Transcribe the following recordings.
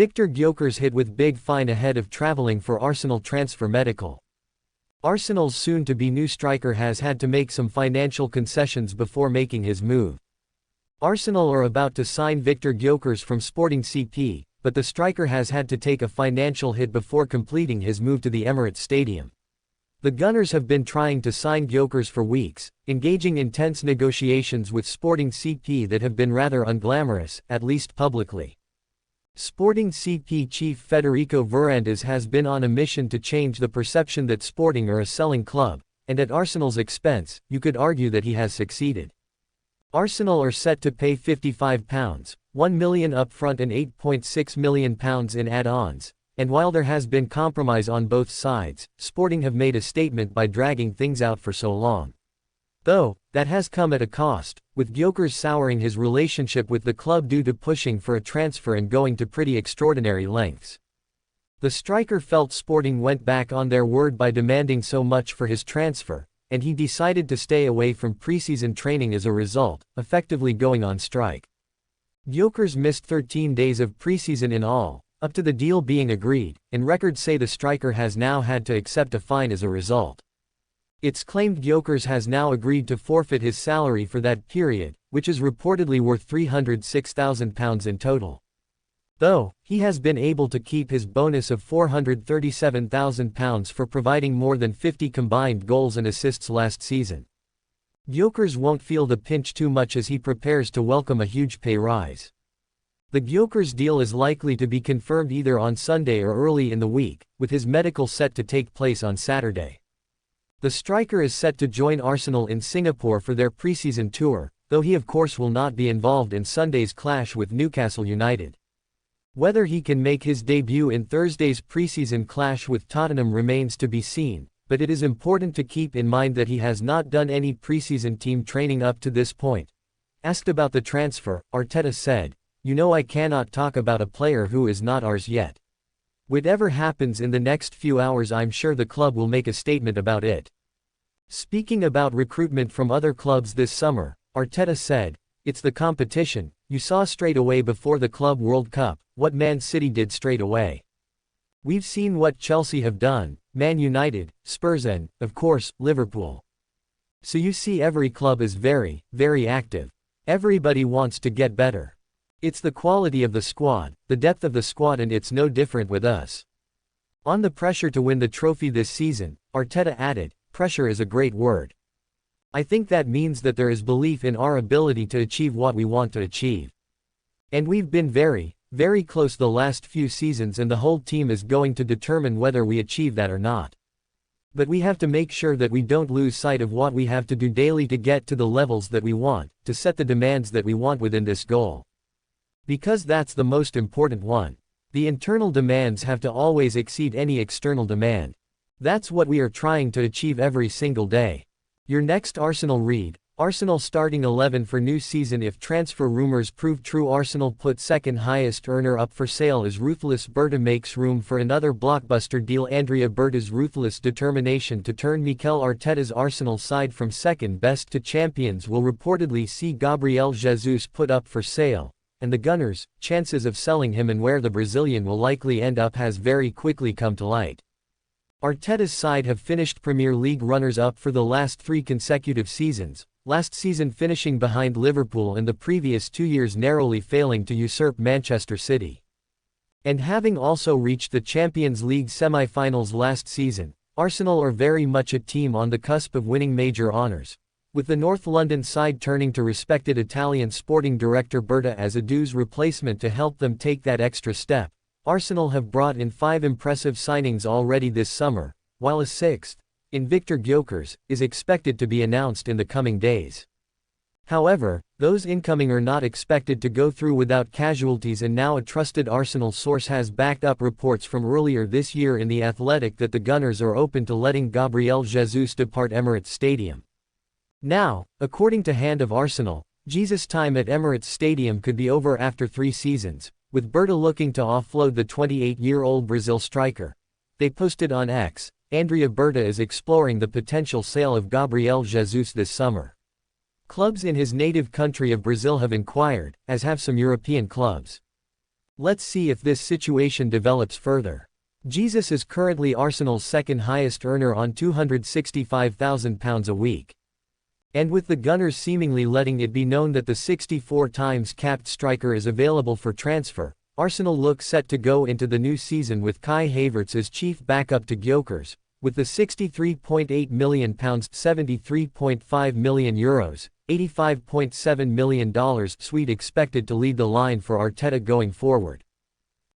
Viktor Gyokeres hit with big fine ahead of travelling for Arsenal transfer medical. Arsenal's soon-to-be new striker has had to make some financial concessions before making his move. Arsenal are about to sign Viktor Gyokeres from Sporting CP, but the striker has had to take a financial hit before completing his move to the Emirates Stadium. The Gunners have been trying to sign Gyokeres for weeks, engaging intense negotiations with Sporting CP that have been rather unglamorous, at least publicly. Sporting CP chief Federico Verandas has been on a mission to change the perception that Sporting are a selling club, and at Arsenal's expense, you could argue that he has succeeded. Arsenal are set to pay £55, £1 million upfront and £8.6 million in add-ons. And while there has been compromise on both sides, Sporting have made a statement by dragging things out for so long. Though, that has come at a cost, with Gyokeres souring his relationship with the club due to pushing for a transfer and going to pretty extraordinary lengths. The striker felt Sporting went back on their word by demanding so much for his transfer, and he decided to stay away from preseason training as a result, effectively going on strike. Gyokeres missed 13 days of preseason in all, up to the deal being agreed, and records say the striker has now had to accept a fine as a result. It's claimed Gyokeres has now agreed to forfeit his salary for that period, which is reportedly worth £306,000 in total. Though, he has been able to keep his bonus of £437,000 for providing more than 50 combined goals and assists last season. Gyokeres won't feel the pinch too much as he prepares to welcome a huge pay rise. The Gyokeres deal is likely to be confirmed either on Sunday or early in the week, with his medical set to take place on Saturday. The striker is set to join Arsenal in Singapore for their preseason tour, though he of course will not be involved in Sunday's clash with Newcastle United. Whether he can make his debut in Thursday's preseason clash with Tottenham remains to be seen, but it is important to keep in mind that he has not done any preseason team training up to this point. Asked about the transfer, Arteta said, "You know, I cannot talk about a player who is not ours yet. Whatever happens in the next few hours, I'm sure the club will make a statement about it." Speaking about recruitment from other clubs this summer, Arteta said, "It's the competition. You saw straight away before the Club World Cup, what Man City did straight away. We've seen what Chelsea have done, Man United, Spurs and, of course, Liverpool. So you see every club is very, very active. Everybody wants to get better. It's the quality of the squad, the depth of the squad, and it's no different with us." On the pressure to win the trophy this season, Arteta added, "Pressure is a great word. I think that means that there is belief in our ability to achieve what we want to achieve. And we've been very, very close the last few seasons, and the whole team is going to determine whether we achieve that or not. But we have to make sure that we don't lose sight of what we have to do daily to get to the levels that we want, to set the demands that we want within this goal. Because that's the most important one. The internal demands have to always exceed any external demand. That's what we are trying to achieve every single day." Your next Arsenal read: Arsenal starting 11 for new season if transfer rumors prove true. Arsenal put second highest earner up for sale as Ruthless Berta makes room for another blockbuster deal. Andrea Berta's ruthless determination to turn Mikel Arteta's Arsenal side from second best to champions will reportedly see Gabriel Jesus put up for sale, and the Gunners' chances of selling him and where the Brazilian will likely end up has very quickly come to light. Arteta's side have finished Premier League runners-up for the last 3 consecutive seasons, last season finishing behind Liverpool and the previous 2 years narrowly failing to usurp Manchester City. And having also reached the Champions League semi-finals last season, Arsenal are very much a team on the cusp of winning major honours, with the North London side turning to respected Italian sporting director Berta as Edu's replacement to help them take that extra step. Arsenal have brought in 5 impressive signings already this summer, while a 6th, in Viktor Gyokeres, is expected to be announced in the coming days. However, those incoming are not expected to go through without casualties, and now a trusted Arsenal source has backed up reports from earlier this year in The Athletic that the Gunners are open to letting Gabriel Jesus depart Emirates Stadium. Now, according to Hand of Arsenal, Jesus' time at Emirates Stadium could be over after 3 seasons, with Berta looking to offload the 28-year-old Brazil striker. They posted on X, Andrea Berta is exploring the potential sale of Gabriel Jesus this summer. Clubs in his native country of Brazil have inquired, as have some European clubs. Let's see if this situation develops further. Jesus is currently Arsenal's second highest earner on £265,000 a week. And with the Gunners seemingly letting it be known that the 64 times capped striker is available for transfer, Arsenal look set to go into the new season with Kai Havertz as chief backup to Gyokeres, with the £63.8 million, €73.5 million, $85.7 million Swede expected to lead the line for Arteta going forward.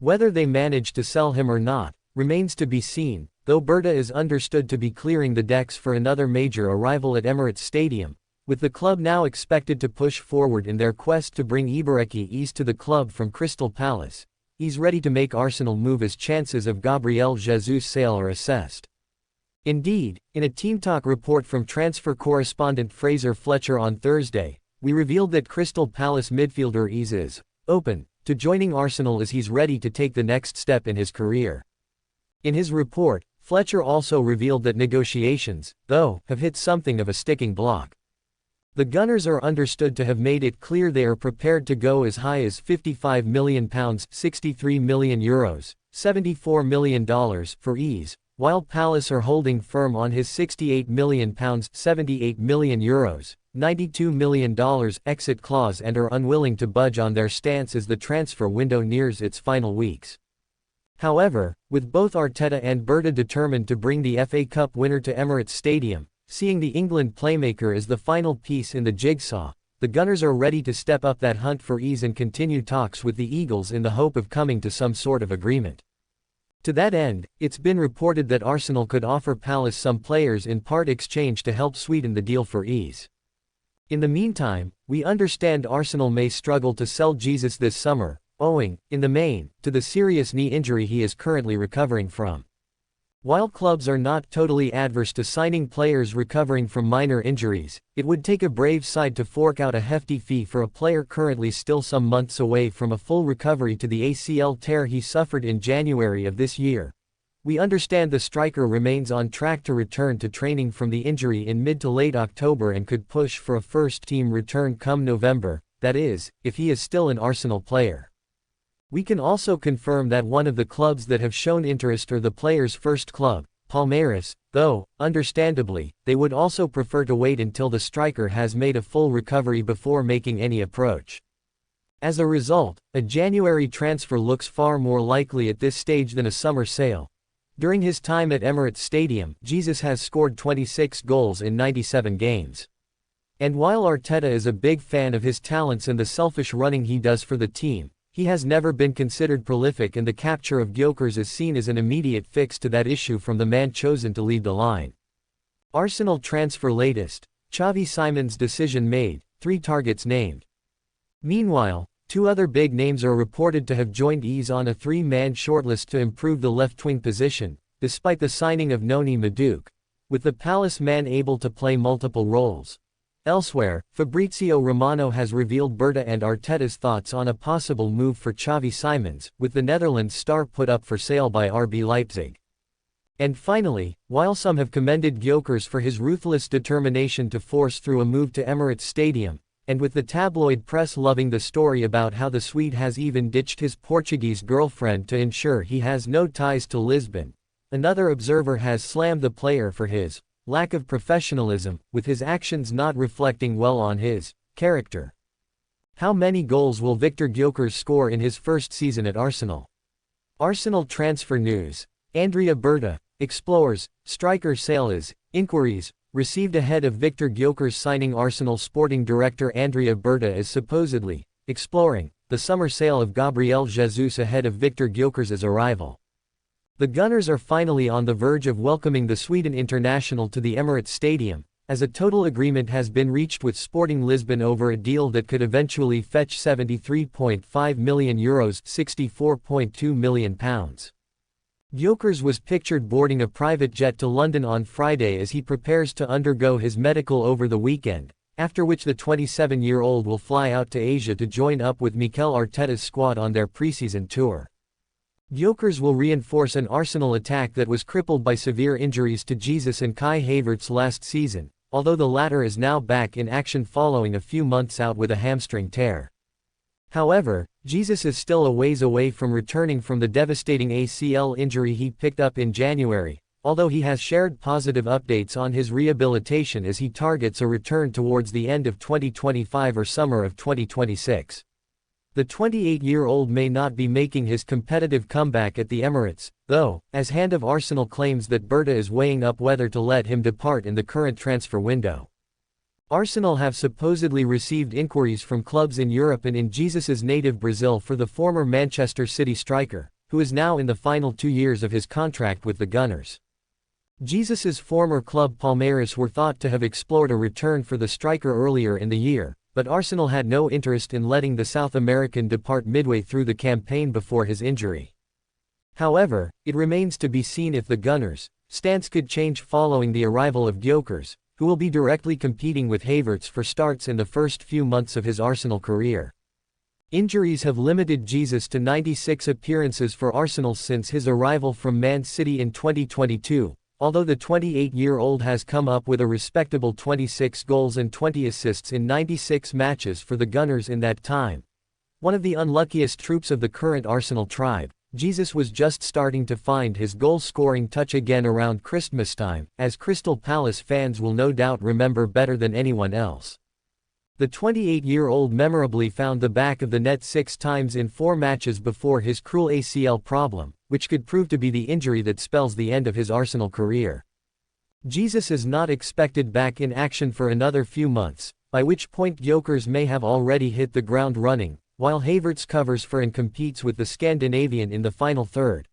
Whether they manage to sell him or not, remains to be seen, though Berta is understood to be clearing the decks for another major arrival at Emirates Stadium, with the club now expected to push forward in their quest to bring Ibaraki to the club from Crystal Palace. He's ready to make Arsenal move as chances of Gabriel Jesus' sale are assessed. Indeed, in a Team Talk report from transfer correspondent Fraser Fletcher on Thursday, we revealed that Crystal Palace midfielder is open to joining Arsenal as he's ready to take the next step in his career. In his report, Fletcher also revealed that negotiations, though, have hit something of a sticking block. The Gunners are understood to have made it clear they are prepared to go as high as £55 million, €63 million, $74 million for ease, while Palace are holding firm on his £68 million, €78 million, $92 million exit clause and are unwilling to budge on their stance as the transfer window nears its final weeks. However, with both Arteta and Berta determined to bring the FA Cup winner to Emirates Stadium, seeing the England playmaker as the final piece in the jigsaw, the Gunners are ready to step up that hunt for ease and continue talks with the Eagles in the hope of coming to some sort of agreement. To that end, it's been reported that Arsenal could offer Palace some players in part exchange to help sweeten the deal for ease. In the meantime, we understand Arsenal may struggle to sell Jesus this summer, owing, in the main, to the serious knee injury he is currently recovering from. While clubs are not totally adverse to signing players recovering from minor injuries, it would take a brave side to fork out a hefty fee for a player currently still some months away from a full recovery to the ACL tear he suffered in January of this year. We understand the striker remains on track to return to training from the injury in mid to late October and could push for a first-team return come November, that is, if he is still an Arsenal player. We can also confirm that one of the clubs that have shown interest are the player's first club, Palmeiras, though, understandably, they would also prefer to wait until the striker has made a full recovery before making any approach. As a result, a January transfer looks far more likely at this stage than a summer sale. During his time at Emirates Stadium, Jesus has scored 26 goals in 97 games. And while Arteta is a big fan of his talents and the selfish running he does for the team, he has never been considered prolific, and the capture of Gyokeres is seen as an immediate fix to that issue from the man chosen to lead the line. Arsenal transfer latest: Xavi Simons decision made, 3 targets named. Meanwhile, 2 other big names are reported to have joined EAS on a 3-man shortlist to improve the left-wing position, despite the signing of Noni Madueke, with the Palace man able to play multiple roles. Elsewhere, Fabrizio Romano has revealed Berta and Arteta's thoughts on a possible move for Xavi Simons, with the Netherlands star put up for sale by RB Leipzig. And finally, while some have commended Gyokeres for his ruthless determination to force through a move to Emirates Stadium, and with the tabloid press loving the story about how the Swede has even ditched his Portuguese girlfriend to ensure he has no ties to Lisbon, another observer has slammed the player for his lack of professionalism, with his actions not reflecting well on his character. How many goals will Viktor Gyokeres score in his first season at Arsenal? Arsenal transfer news. Andrea Berta explores striker sales inquiries received ahead of Viktor Gyokeres signing. Arsenal sporting director Andrea Berta is supposedly exploring the summer sale of Gabriel Jesus ahead of Viktor Gyokeres' arrival. The Gunners are finally on the verge of welcoming the Sweden international to the Emirates Stadium, as a total agreement has been reached with Sporting Lisbon over a deal that could eventually fetch €73.5 million, £64.2 million. Gyokeres was pictured boarding a private jet to London on Friday as he prepares to undergo his medical over the weekend, after which the 27-year-old will fly out to Asia to join up with Mikel Arteta's squad on their preseason tour. Gyokeres will reinforce an Arsenal attack that was crippled by severe injuries to Jesus and Kai Havertz last season, although the latter is now back in action following a few months out with a hamstring tear. However, Jesus is still a ways away from returning from the devastating ACL injury he picked up in January, although he has shared positive updates on his rehabilitation as he targets a return towards the end of 2025 or summer of 2026. The 28-year-old may not be making his competitive comeback at the Emirates, though, as Hand of Arsenal claims that Berta is weighing up whether to let him depart in the current transfer window. Arsenal have supposedly received inquiries from clubs in Europe and in Jesus's native Brazil for the former Manchester City striker, who is now in the final 2 years of his contract with the Gunners. Jesus's former club Palmeiras were thought to have explored a return for the striker earlier in the year, but Arsenal had no interest in letting the South American depart midway through the campaign before his injury. However, it remains to be seen if the Gunners' stance could change following the arrival of Gyokeres, who will be directly competing with Havertz for starts in the first few months of his Arsenal career. Injuries have limited Jesus to 96 appearances for Arsenal since his arrival from Man City in 2022. Although the 28-year-old has come up with a respectable 26 goals and 20 assists in 96 matches for the Gunners in that time. One of the unluckiest troops of the current Arsenal tribe, Jesus was just starting to find his goal-scoring touch again around Christmas time, as Crystal Palace fans will no doubt remember better than anyone else. The 28-year-old memorably found the back of the net 6 times in 4 matches before his cruel ACL problem, which could prove to be the injury that spells the end of his Arsenal career. Jesus is not expected back in action for another few months, by which point Gyokeres may have already hit the ground running, while Havertz covers for and competes with the Scandinavian in the final third.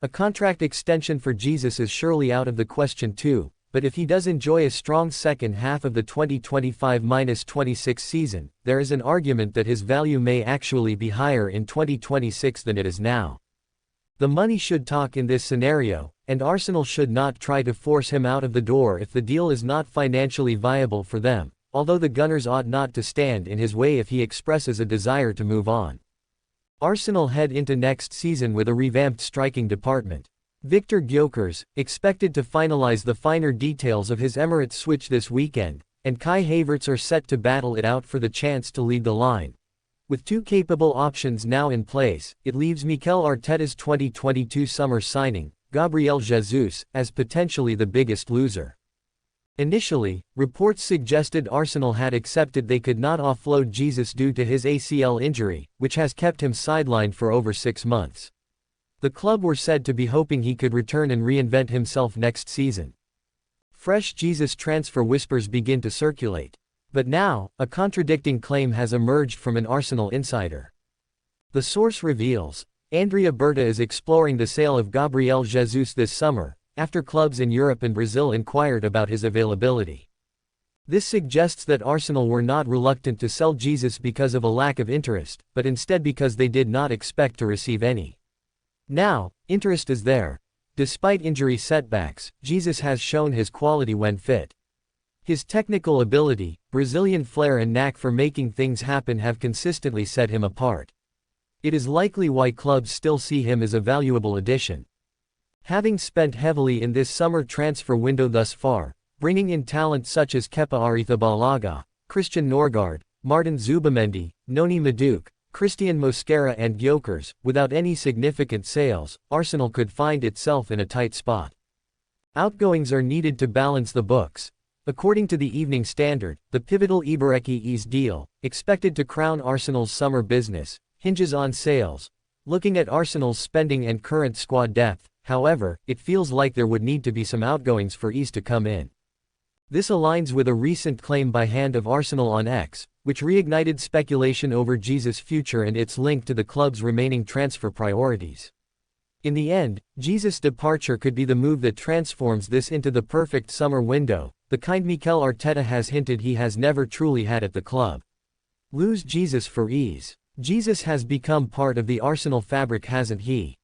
A contract extension for Jesus is surely out of the question too, but if he does enjoy a strong second half of the 2025-26 season, there is an argument that his value may actually be higher in 2026 than it is now. The money should talk in this scenario, and Arsenal should not try to force him out of the door if the deal is not financially viable for them, although the Gunners ought not to stand in his way if he expresses a desire to move on. Arsenal head into next season with a revamped striking department. Viktor Gyokeres, expected to finalize the finer details of his Emirates switch this weekend, and Kai Havertz are set to battle it out for the chance to lead the line. With 2 capable options now in place, it leaves Mikel Arteta's 2022 summer signing, Gabriel Jesus, as potentially the biggest loser. Initially, reports suggested Arsenal had accepted they could not offload Jesus due to his ACL injury, which has kept him sidelined for over 6 months. The club were said to be hoping he could return and reinvent himself next season. Fresh Jesus transfer whispers begin to circulate. But now, a contradicting claim has emerged from an Arsenal insider. The source reveals, Andrea Berta is exploring the sale of Gabriel Jesus this summer, after clubs in Europe and Brazil inquired about his availability. This suggests that Arsenal were not reluctant to sell Jesus because of a lack of interest, but instead because they did not expect to receive any. Now, interest is there. Despite injury setbacks, Jesus has shown his quality when fit. His technical ability, Brazilian flair and knack for making things happen have consistently set him apart. It is likely why clubs still see him as a valuable addition. Having spent heavily in this summer transfer window thus far, bringing in talent such as Kepa Arrizabalaga, Christian Norgard, Martin Zubimendi, Noni Madueke, Christian Mosquera and Gyokeres, without any significant sales, Arsenal could find itself in a tight spot. Outgoings are needed to balance the books. According to the Evening Standard, the pivotal Ibaraki deal, expected to crown Arsenal's summer business, hinges on sales. Looking at Arsenal's spending and current squad depth, however, it feels like there would need to be some outgoings for Ease to come in. This aligns with a recent claim by Hand of Arsenal on X, which reignited speculation over Jesus' future and its link to the club's remaining transfer priorities. In the end, Jesus' departure could be the move that transforms this into the perfect summer window, the kind Mikel Arteta has hinted he has never truly had at the club. Lose Jesus for Ease. Jesus has become part of the Arsenal fabric, hasn't he?